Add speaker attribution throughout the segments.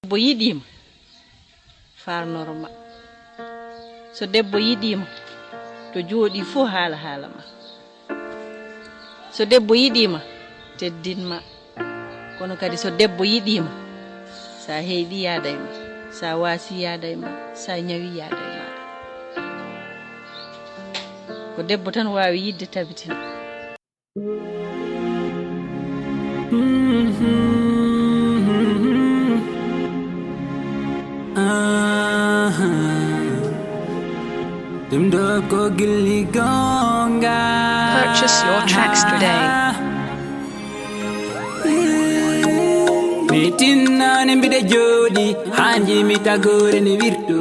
Speaker 1: Debbo yiɗima farnoroma so debbo yiɗima to jooɗi fuu haala ma so debbo yiɗima teddinma kono kadi so debbo yiɗima sa heeɗi yaada e ma sa waasi yaada e ma sa ñawi yaada e maɗa ko debbo tan wawi yidde tabitina
Speaker 2: Purchase your tracks today.
Speaker 3: Mitinna ne mbide jodi hanji mi tagore ne wirto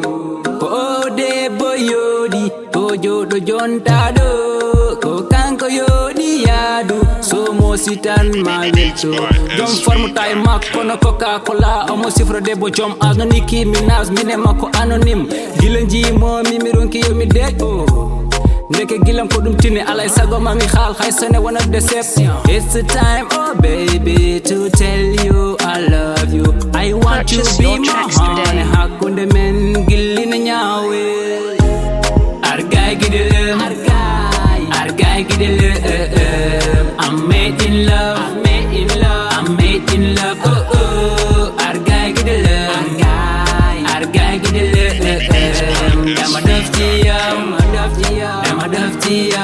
Speaker 3: ko debbo yodi ko jodo jonta do ko kanko yodi yadu so mo sitan ma welto jom forme tay makko no coca cola o mo sifro debbo jom Nicki Minaj mine makko anonyme gilanji mo mi ronki yo mi dejo ndeke gilam ko dum tini alay sago mami xal xay sone wona deception. It's the time, oh baby, to tell you I love you. I want
Speaker 2: Purchase
Speaker 3: to be
Speaker 2: your
Speaker 3: my
Speaker 2: tracks
Speaker 3: honey.
Speaker 2: today.
Speaker 3: Hakunde men gillina nyawe argay gidele argay gidele I'm made in love, I'm made in love, I'm made in love. Oh oh argay gidele argay gidele dama daftiya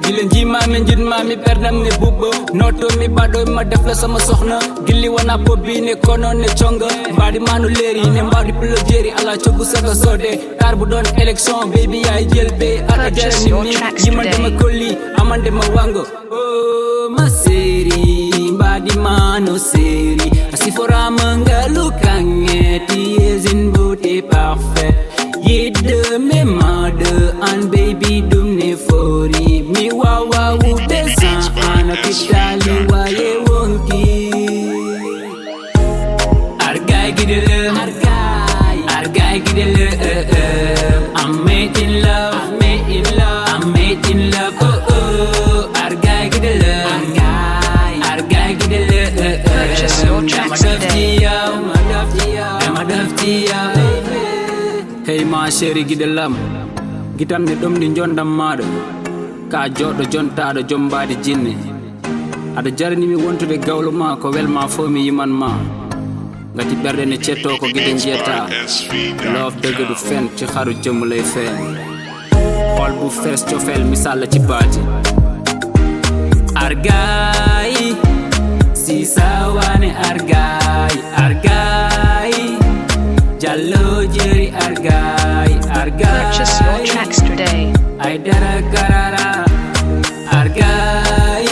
Speaker 3: gilen jima men jidma mi perdam ne bubbo noto mi bado ma def la sama soxna gilli wana bobbi ne kono ne chonga mbadi manu leri ne mbadi pulo jeri ala cogu saga sode tar bu don election baby ay jelbe ala
Speaker 2: Purchase
Speaker 3: jere
Speaker 2: your
Speaker 3: ni
Speaker 2: tracks
Speaker 3: yima
Speaker 2: today.
Speaker 3: dama kolli amande ma wango oh ma seri mbadi manu seri asifora mangalu kangeti yezin beauty parfait yidde me mother and baby dum ne fori mi wawa wude sa ana kitali waye wonki argay gidele argay gidele I'm made in love, I'm made in love, I'm made in love. Oh oh argay gidele argay gidele
Speaker 2: Purchase your tracks today.
Speaker 3: Hey ma chéri gidelam gitam ne ɗom ɗi jondam maɗo ka joɗɗo jontaɗo jombade jinne aɗa jarnimi wontude gawlo ma ko welma fo mi yiman ma gati ɓerɗe ne cetto ko guide jetta love dëgg du fen ci xaru jëmm lay feen xol bu fees cofeel misalla ci baati argay si sawane argay argay jallo jeri argay
Speaker 2: Purchase your
Speaker 3: argay
Speaker 2: tracks today.
Speaker 3: ay dara karara argay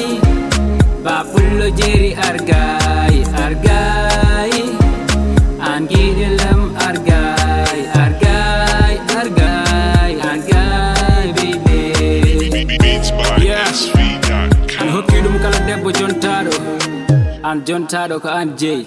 Speaker 3: bapullo jeri argay argay angidelam argay argay argay argay baby
Speaker 4: Beats by
Speaker 3: Yeah.
Speaker 4: SV.com.
Speaker 3: an hokkidum kala debbo jontaɗo an jontaɗo ko an jeyi